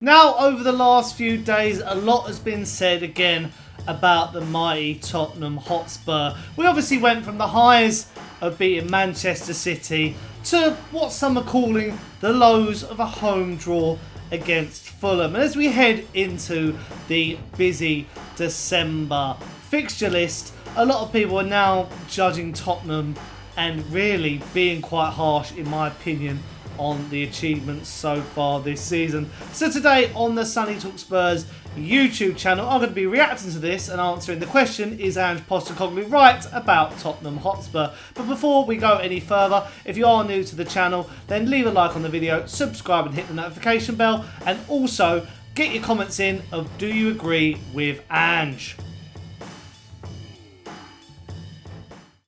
Now, over the last few days, a lot has been said again about the mighty Tottenham Hotspur. We obviously went from the highs of beating Manchester City to what some are calling the lows of a home draw against Fulham. And as we head into the busy December fixture list, a lot of people are now judging Tottenham and really being quite harsh, in my opinion, on the achievements so far this season. So today on the Sonny Talk Spurs YouTube channel, I'm going to be reacting to this and answering the question, is Ange Postecoglou right about Tottenham Hotspur? But before we go any further, if you are new to the channel, then leave a like on the video, subscribe and hit the notification bell, and also get your comments in of do you agree with Ange?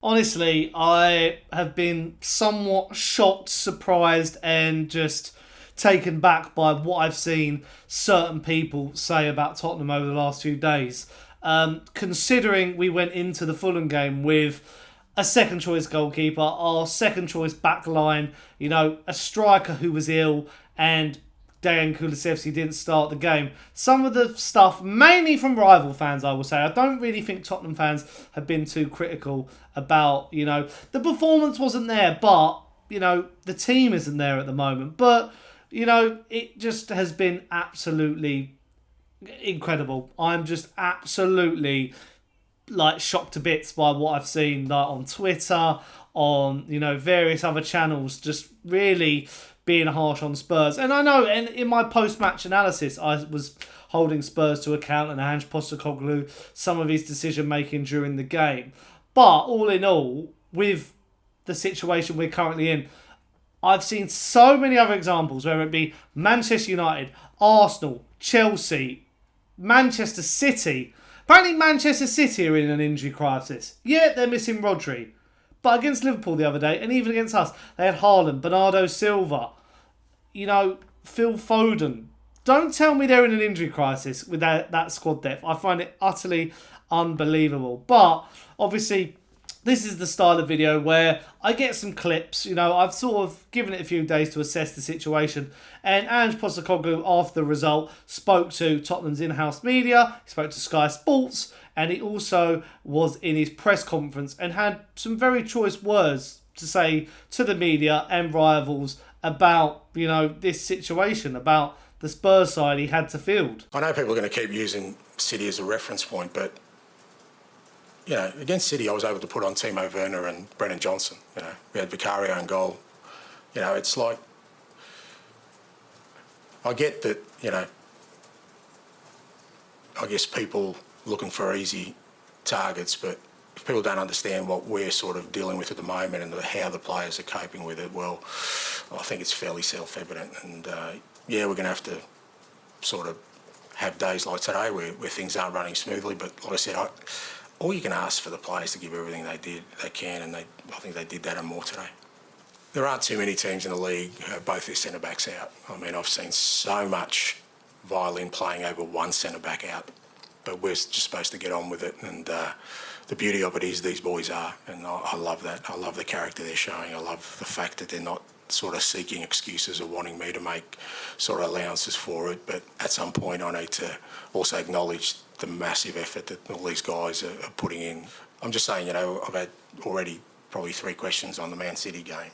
Honestly, I have been somewhat shocked, surprised, and just taken back by what I've seen certain people say about Tottenham over the last few days. Considering we went into the Fulham game with a second choice goalkeeper, our second choice back line, you know, a striker who was ill, and Dejan Kulusevski didn't start the game. Some of the stuff, mainly from rival fans, I will say. I don't really think Tottenham fans have been too critical about, you know, the performance wasn't there, but, you know, the team isn't there at the moment. But, you know, it just has been absolutely incredible. I'm just absolutely, like, shocked to bits by what I've seen, like, on Twitter, on, you know, various other channels, just really being harsh on Spurs. And I know, and in my post-match analysis, I was holding Spurs to account and Ange Postecoglou, some of his decision-making during the game. But all in all, with the situation we're currently in, I've seen so many other examples, whether it be Manchester United, Arsenal, Chelsea, Manchester City. Apparently Manchester City are in an injury crisis. Yeah, they're missing Rodri. But against Liverpool the other day, and even against us, they had Haaland, Bernardo Silva, you know, Phil Foden. Don't tell me they're in an injury crisis with that squad depth. I find it utterly unbelievable. But obviously, this is the style of video where I get some clips. You know, I've sort of given it a few days to assess the situation. And Ange Postecoglou, after the result, spoke to Tottenham's in-house media. He spoke to Sky Sports. And he also was in his press conference and had some very choice words to say to the media and rivals about, you know, this situation, about the Spurs side he had to field. I know people are going to keep using City as a reference point, but, you know, against City I was able to put on Timo Werner and Brennan Johnson. You know, we had Vicario in goal. You know, it's like, I get that, you know, I guess people looking for easy targets, but if people don't understand what we're sort of dealing with at the moment and how the players are coping with it, well, I think it's fairly self-evident. And yeah, we're going to have to sort of have days like today where things aren't running smoothly. But like I said, all you can ask for the players to give everything they can, and I think they did that and more today. There aren't too many teams in the league who have both their centre-backs out. I mean, I've seen so much violin playing over one centre-back out. But we're just supposed to get on with it, and the beauty of it is these boys are, and I love that. I love the character they're showing. I love the fact that they're not sort of seeking excuses or wanting me to make sort of allowances for it. But at some point I need to also acknowledge the massive effort that all these guys are putting in. I'm just saying, you know, I've had already probably 3 questions on the Man City game,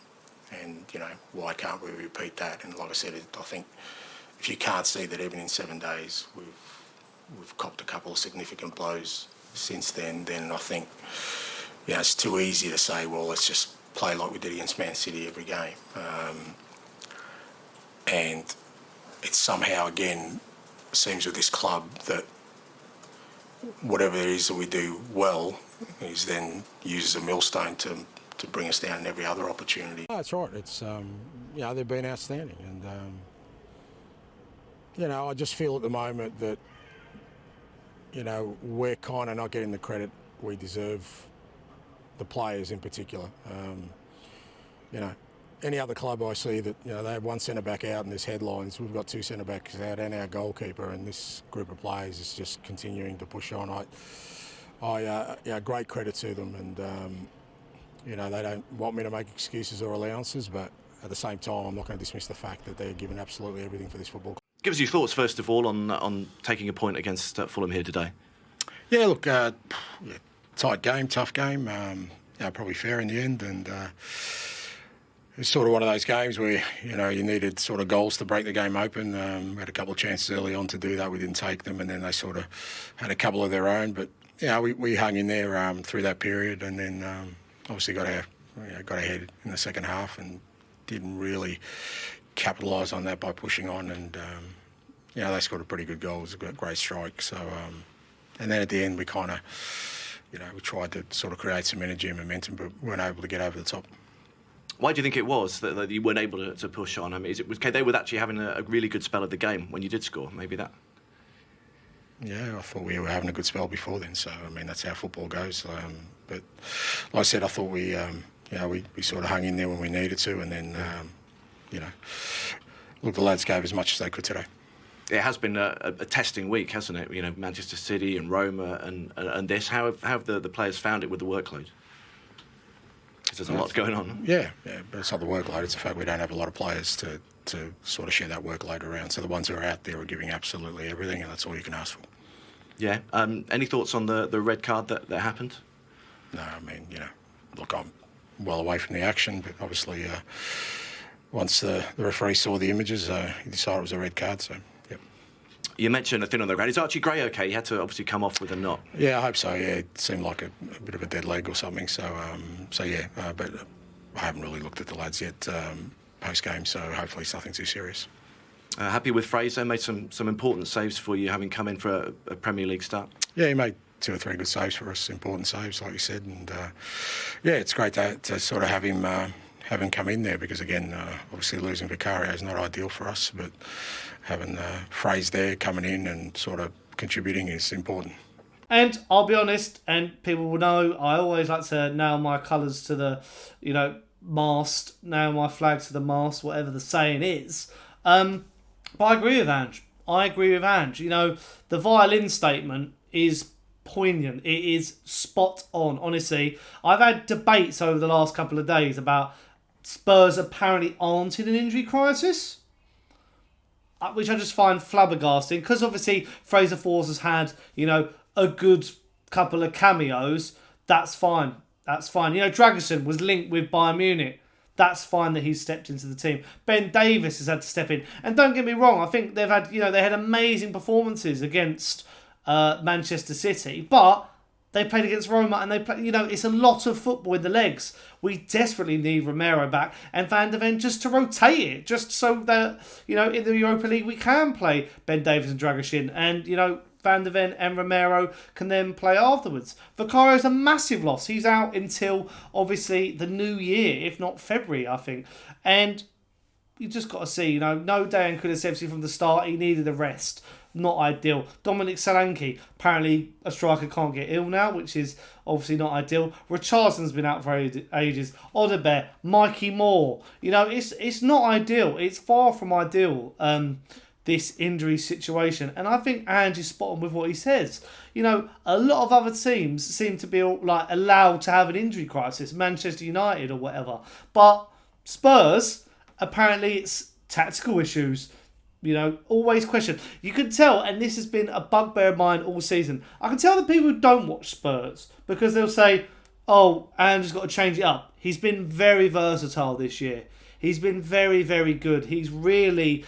and, you know, why can't we repeat that? And like I said, I think if you can't see that even in 7 days we've copped a couple of significant blows since then I think, you know, it's too easy to say, well, let's just play like we did against Man City every game. And it somehow, again, seems with this club that whatever it is that we do well is then used as a millstone to bring us down in every other opportunity. Oh, that's right. It's, you know, they've been outstanding. And, you know, I just feel at the moment that, you know, we're kind of not getting the credit we deserve, the players in particular. You know, any other club I see that, you know, they have one centre-back out and there's headlines, we've got 2 centre-backs out and our goalkeeper, and this group of players is just continuing to push on. Yeah, great credit to them, and, you know, they don't want me to make excuses or allowances, but at the same time, I'm not going to dismiss the fact that they're giving absolutely everything for this football club. Give us your thoughts, first of all, on taking a point against Fulham here today. Yeah, look, tight game, tough game. Probably fair in the end, and it's sort of one of those games where you needed sort of goals to break the game open. We had a couple of chances early on to do that. We didn't take them, and then they sort of had a couple of their own. But we hung in there through that period, and then obviously got ahead in the second half, and didn't really capitalise on that by pushing on. And they scored a pretty good goal. It was a great strike. So, and then at the end we kind of, we tried to sort of create some energy and momentum, but weren't able to get over the top. Why do you think it was that you weren't able to push on? I mean, they were actually having a really good spell of the game when you did score? Maybe that. Yeah, I thought we were having a good spell before then. So I mean, that's how football goes. But like I said, I thought we sort of hung in there when we needed to, and then look, the lads gave as much as they could today. It has been a testing week, hasn't it? Manchester City and Roma and this. How have the players found it with the workload? Because there's a lot going on. Yeah, but it's not the workload. It's the fact we don't have a lot of players to sort of share that workload around. So the ones who are out there are giving absolutely everything, and that's all you can ask for. Yeah. Any thoughts on the red card that happened? No, I mean, look, I'm well away from the action, but obviously once the referee saw the images, he decided it was a red card, so... You mentioned a thin on the ground. Is Archie Gray okay? He had to obviously come off with a knot. Yeah, I hope so. Yeah, it seemed like a bit of a dead leg or something. So but I haven't really looked at the lads yet post game. So hopefully it's nothing too serious. Happy with Fraser? Made some important saves for you, having come in for a Premier League start. Yeah, he made 2 or 3 good saves for us. Important saves, like you said, and it's great to sort of have him come in there because again, obviously losing Vicario is not ideal for us, but having Fraser there coming in and sort of contributing is important. And I'll be honest, and people will know, I always like to nail my colours to the, mast, nail my flag to the mast, whatever the saying is. But I agree with Ange. The violin statement is poignant. It is spot on, honestly. I've had debates over the last couple of days about Spurs apparently aren't in an injury crisis, which I just find flabbergasting, because obviously Fraser Forss has had, a good couple of cameos. That's fine. Dragerson was linked with Bayern Munich. That's fine that he's stepped into the team. Ben Davies has had to step in. And don't get me wrong, I think they've had, they had amazing performances against Manchester City, but they played against Roma and they play, it's a lot of football in the legs. We desperately need Romero back and Van de Ven just to rotate it, just so that, in the Europa League we can play Ben Davies and Dragic and, Van de Ven and Romero can then play afterwards. Vicario's a massive loss. He's out until, obviously, the new year, if not February, I think. And you just got to see, no Dejan Kulusevski from the start. He needed a rest. Not ideal. Dominic Solanke, apparently a striker can't get ill now, which is obviously not ideal. Richardson's been out for ages. Odobert, Mikey Moore. It's not ideal. It's far from ideal, this injury situation. And I think Ange is spot on with what he says. A lot of other teams seem to be allowed to have an injury crisis, Manchester United or whatever. But Spurs, apparently it's tactical issues. Always question. You can tell, and this has been a bugbear of mine all season, I can tell the people who don't watch Spurs, because they'll say, oh, Ange's got to change it up. He's been very versatile this year. He's been very, very good. He's really,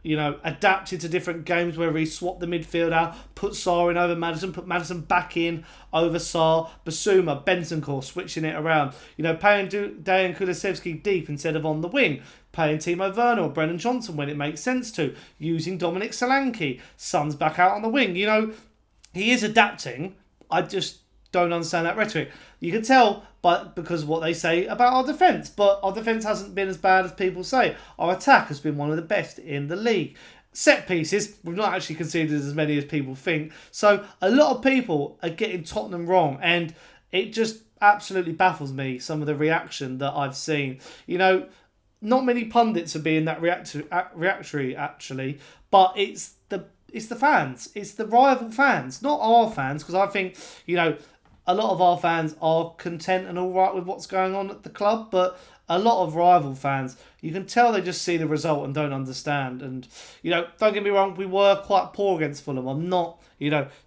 adapted to different games, whether he swapped the midfield out, put Sarr in over Maddison, put Maddison back in over Sarr, Basuma, Bentancur, switching it around. Playing Dejan Kulusevski deep instead of on the wing. Playing Timo Werner or Brennan Johnson when it makes sense to. Using Dominic Solanke. Son's back out on the wing. He is adapting. I just don't understand that rhetoric. You can tell because of what they say about our defence. But our defence hasn't been as bad as people say. Our attack has been one of the best in the league. Set pieces, we've not actually conceded as many as people think. So a lot of people are getting Tottenham wrong. And it just absolutely baffles me, some of the reaction that I've seen. Not many pundits are being that reactionary, actually. But it's the fans. It's the rival fans, not our fans. Because I think, a lot of our fans are content and all right with what's going on at the club, but a lot of rival fans, you can tell they just see the result and don't understand. And, don't get me wrong, we were quite poor against Fulham. I'm not,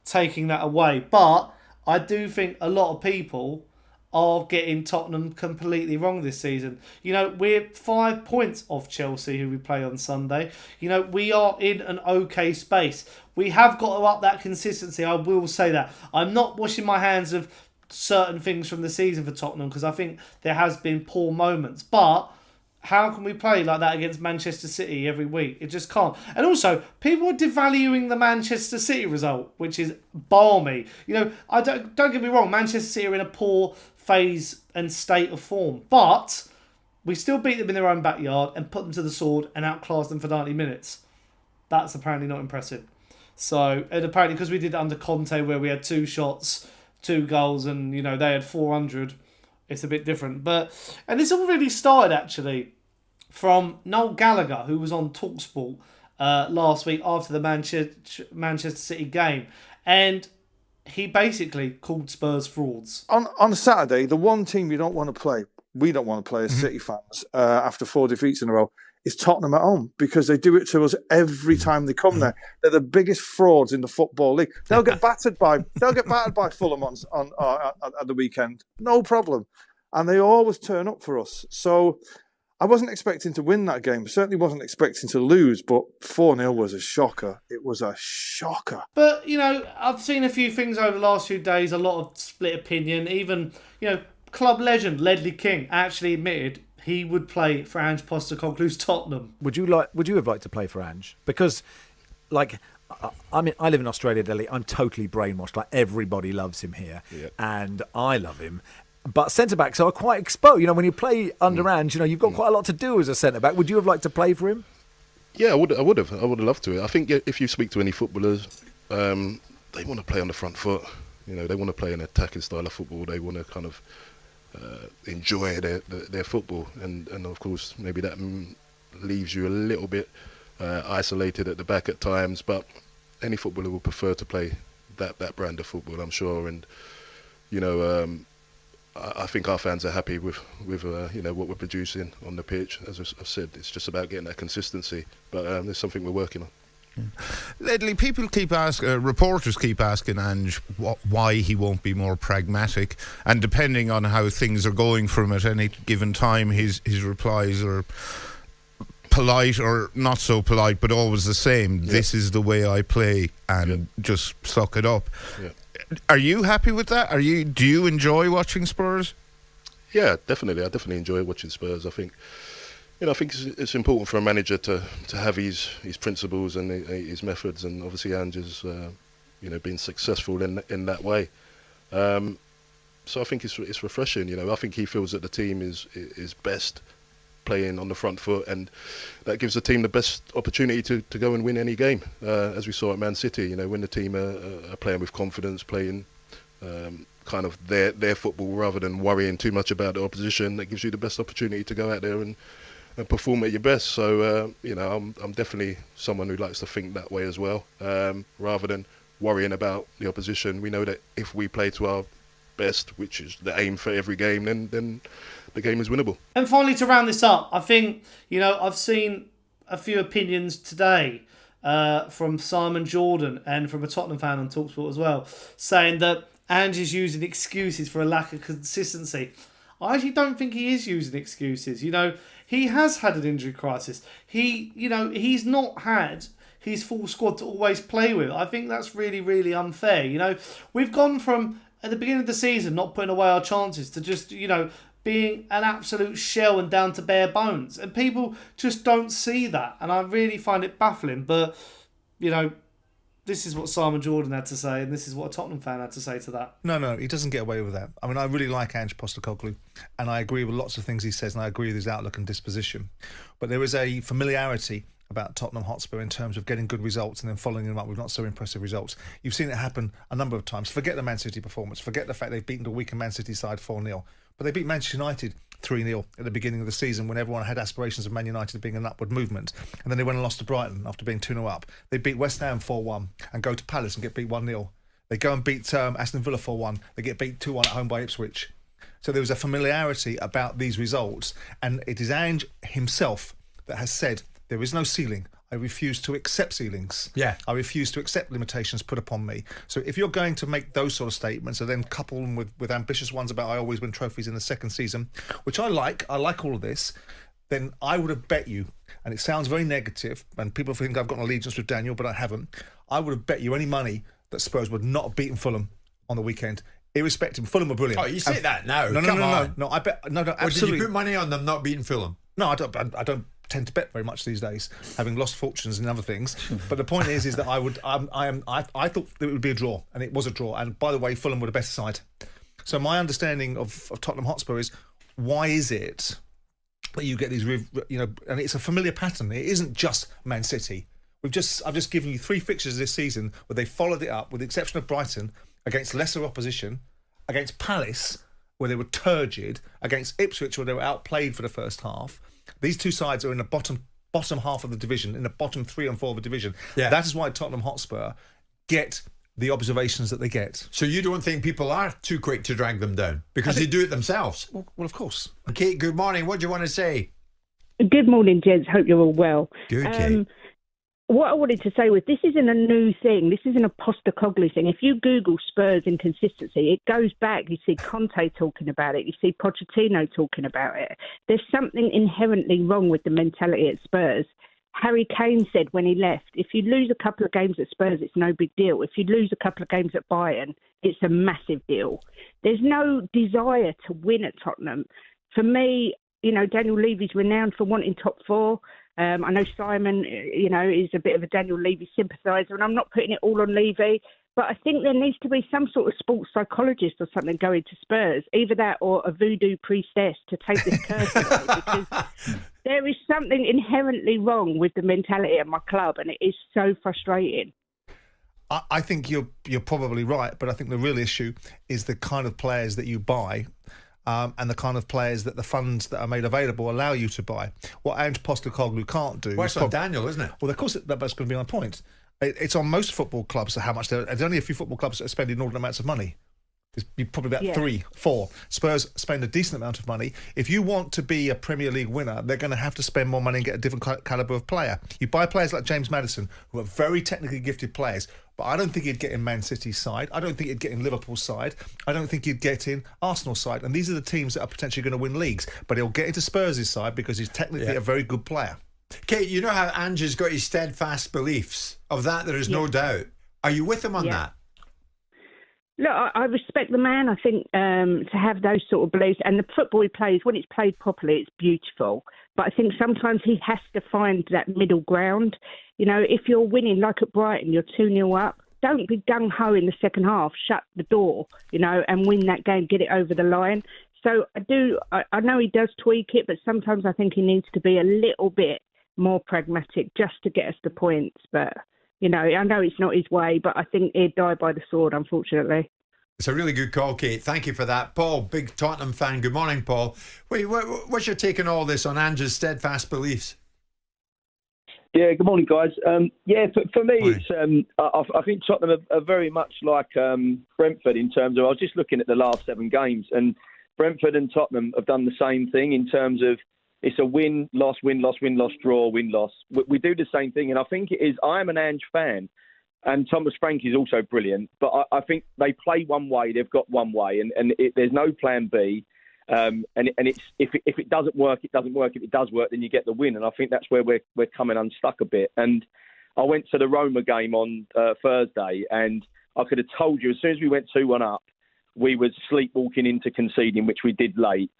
taking that away. But I do think a lot of people are getting Tottenham completely wrong this season. We're 5 points off Chelsea, who we play on Sunday. We are in an okay space. We have got to up that consistency, I will say that. I'm not washing my hands of certain things from the season for Tottenham, because I think there has been poor moments. But how can we play like that against Manchester City every week? It just can't. And also, people are devaluing the Manchester City result, which is balmy. I don't get me wrong, Manchester City are in a poor phase and state of form, but we still beat them in their own backyard and put them to the sword and outclassed them for 90 minutes. That's apparently not impressive. So, and apparently because we did it under Conte, where we had 2 shots, 2 goals, and they had 400, it's a bit different. And this all really started actually from Noel Gallagher, who was on TalkSport last week after the Manchester City game, and he basically called Spurs frauds. On Saturday, the one team we don't want to play as City fans after 4 defeats in a row, is Tottenham at home, because they do it to us every time they come there. They're the biggest frauds in the Football League. They'll get battered by Fulham on at the weekend, no problem, and they always turn up for us. So I wasn't expecting to win that game. Certainly wasn't expecting to lose, but 4-0 was a shocker. It was a shocker. But, I've seen a few things over the last few days, a lot of split opinion. Even, club legend Ledley King actually admitted he would play for Ange Postecoglou's Tottenham. Would you have liked to play for Ange? Because, I live in Australia, Delhi. I'm totally brainwashed. Everybody loves him here, and I love him. But centre-backs are quite exposed. When you play under Ange, you've got quite a lot to do as a centre-back. Would you have liked to play for him? Yeah, I would have loved to. I think if you speak to any footballers, they want to play on the front foot. They want to play an attacking style of football. They want to kind of enjoy their football, and of course maybe that leaves you a little bit isolated at the back at times. But any footballer will prefer to play that brand of football, I'm sure. And I think our fans are happy with what we're producing on the pitch. As I've said, it's just about getting that consistency. But there's something we're working on. Ledley, reporters keep asking Ange why he won't be more pragmatic, and depending on how things are going for him at any given time, his replies are polite or not so polite, but always the same. Yeah. This is the way I play, and just suck it up. Yeah. Are you happy with that? Do you enjoy watching Spurs? Yeah, definitely. I definitely enjoy watching Spurs. I think it's important for a manager to have his principles and his methods, and obviously Ange has been successful in that way. So I think it's refreshing. I think he feels that the team is best playing on the front foot, and that gives the team the best opportunity to go and win any game, as we saw at Man City. When the team are playing with confidence, playing kind of their football rather than worrying too much about the opposition, that gives you the best opportunity to go out there and perform at your best. So I'm definitely someone who likes to think that way as well, rather than worrying about the opposition. We know that if we play to our best, which is the aim for every game, then the game is winnable. And finally, to round this up, I think I've seen a few opinions today from Simon Jordan and from a Tottenham fan on TalkSport as well, saying that Ange is using excuses for a lack of consistency. I actually don't think he is using excuses. He has had an injury crisis. He's not had his full squad to always play with. I think that's really, really unfair. We've gone from, at the beginning of the season, not putting away our chances to just, being an absolute shell and down to bare bones. And people just don't see that. And I really find it baffling. But, this is what Simon Jordan had to say, and this is what a Tottenham fan had to say to that. No, he doesn't get away with that. I mean, I really like Ange Postecoglou, and I agree with lots of things he says, and I agree with his outlook and disposition. But there is a familiarity about Tottenham Hotspur in terms of getting good results and then following them up with not so impressive results. You've seen it happen a number of times. Forget the Man City performance. Forget the fact they've beaten the weaker Man City side 4-0. But they beat Manchester United 3-0 at the beginning of the season when everyone had aspirations of Man United being an upward movement. And then they went and lost to Brighton after being 2-0 up. They beat West Ham 4-1 and go to Palace and get beat 1-0 They go and beat Aston Villa 4-1. They get beat 2-1 at home by Ipswich. So there was a familiarity about these results, and it is Ange himself that has said there is no ceiling. I refuse to accept ceilings. Yeah. I refuse to accept limitations put upon me. So if you're going to make those sort of statements and then couple them with ambitious ones about I always win trophies in the second season, which I like all of this, then I would have bet you, and it sounds very negative, and people think I've got an allegiance with Daniel, but I haven't. I would have bet you any money that Spurs would not have beaten Fulham on the weekend. Irrespective, Fulham were brilliant. Oh, you say that now? No, Come on. no. I bet no, Or absolutely. did you put money on them not beating Fulham? No, I don't tend to bet very much these days, having lost fortunes and other things. But the point is that I thought that it would be a draw, and it was a draw. And by the way, Fulham were the better side. So my understanding of Tottenham Hotspur is, why is it that you get these, and it's a familiar pattern. It isn't just Man City. I've just given you 3 fixtures this season where they followed it up, with the exception of Brighton, against lesser opposition, against Palace, where they were turgid, against Ipswich, where they were outplayed for the first half. These 2 sides are in the bottom half of the division, in the bottom 3 and 4 of the division. Yeah. That is why Tottenham Hotspur get the observations that they get. So you don't think people are too quick to drag them down because they do it themselves? Well, of course. Kate, good morning. What do you want to say? Good morning, gents. Hope you're all well. Good, Kate. What I wanted to say was, this isn't a new thing. This isn't a Postecoglou thing. If you Google Spurs inconsistency, it goes back. You see Conte talking about it. You see Pochettino talking about it. There's something inherently wrong with the mentality at Spurs. Harry Kane said when he left, if you lose a couple of games at Spurs, it's no big deal. If you lose a couple of games at Bayern, it's a massive deal. There's no desire to win at Tottenham. For me, Daniel Levy's renowned for wanting top 4. I know Simon, is a bit of a Daniel Levy sympathiser, and I'm not putting it all on Levy, but I think there needs to be some sort of sports psychologist or something going to Spurs, either that or a voodoo priestess to take this curse away, because there is something inherently wrong with the mentality of my club, and it is so frustrating. I think you're probably right, but I think the real issue is the kind of players that you buy. And the kind of players that the funds that are made available allow you to buy. What Ange Postecoglou can't do... Well, it's on Daniel, isn't it? Well, of course, that's going to be my point. It's on most football clubs how much there's only a few football clubs that are spending inordinate amounts of money. There's probably about 3, 4. Spurs spend a decent amount of money. If you want to be a Premier League winner, they're going to have to spend more money and get a different calibre of player. You buy players like James Maddison, who are very technically gifted players, but I don't think he'd get in Man City's side. I don't think he'd get in Liverpool's side. I don't think he'd get in Arsenal's side. And these are the teams that are potentially going to win leagues. But he'll get into Spurs' side because he's technically a very good player. Kate, you know how Ange has got his steadfast beliefs. Of that, there is no doubt. Are you with him on that? Look, I respect the man. I think to have those sort of beliefs, and the football he plays, when it's played properly, it's beautiful. But I think sometimes he has to find that middle ground. If you're winning, like at Brighton, you're 2-0 up, don't be gung-ho in the second half, shut the door, and win that game, get it over the line. So I know he does tweak it, but sometimes I think he needs to be a little bit more pragmatic just to get us the points. But I know it's not his way, but I think he'd die by the sword, unfortunately. It's a really good call, Kate. Thank you for that. Paul, big Tottenham fan. Good morning, Paul. Wait, what's your take on all this, on Ange's steadfast beliefs? Yeah, good morning, guys. For me, it's I think Tottenham are very much like Brentford in terms of, I was just looking at the last 7 games, and Brentford and Tottenham have done the same thing in terms of it's a win, loss, win, loss, win, loss, draw, win, loss. We do the same thing, and I think it is. I am an Ange fan, and Thomas Frank is also brilliant, but I think they play one way, they've got one way, and there's no plan B. And it's if it doesn't work, it doesn't work. If it does work, then you get the win. And I think that's where we're coming unstuck a bit. And I went to the Roma game on Thursday, and I could have told you as soon as we went 2-1 up, we were sleepwalking into conceding, which we did late.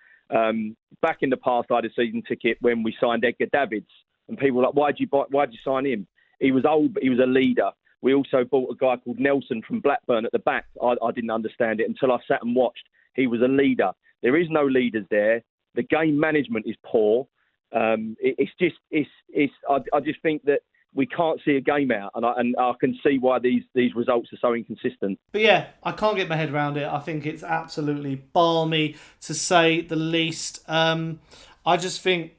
Back in the past, I had a season ticket when we signed Edgar Davids, and people were like, why'd you sign him? He was old, but he was a leader. We also bought a guy called Nelson from Blackburn at the back. I didn't understand it until I sat and watched. He was a leader. There is no leaders there. The game management is poor. I just think that we can't see a game out, and I can see why these results are so inconsistent. But yeah, I can't get my head around it. I think it's absolutely balmy, to say the least. I just think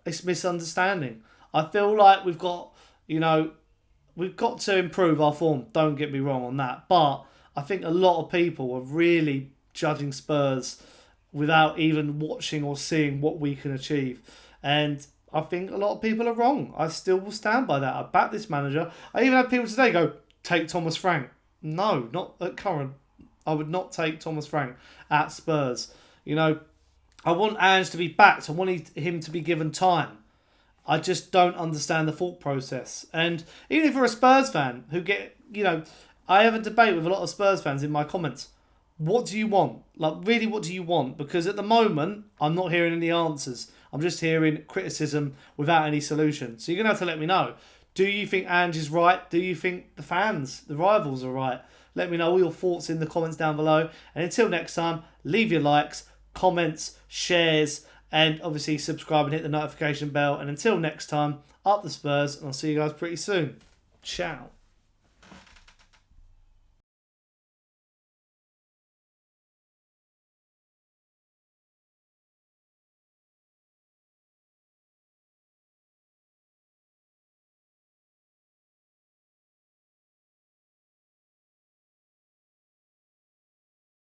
it's misunderstanding. I feel like we've got to improve our form. Don't get me wrong on that, but I think a lot of people are really judging Spurs without even watching or seeing what we can achieve. And I think a lot of people are wrong. I still will stand by that. I back this manager. I even had people today go, take Thomas Frank. No, not at current. I would not take Thomas Frank at Spurs. You know, I want Ange to be backed. I want him to be given time. I just don't understand the thought process. And even if you're a Spurs fan who I have a debate with a lot of Spurs fans in my comments. What do you want? Like, really, what do you want? Because at the moment, I'm not hearing any answers. I'm just hearing criticism without any solution. So you're going to have to let me know. Do you think Ange is right? Do you think the fans, the rivals, are right? Let me know all your thoughts in the comments down below. And until next time, leave your likes, comments, shares, and obviously subscribe and hit the notification bell. And until next time, up the Spurs, and I'll see you guys pretty soon. Ciao.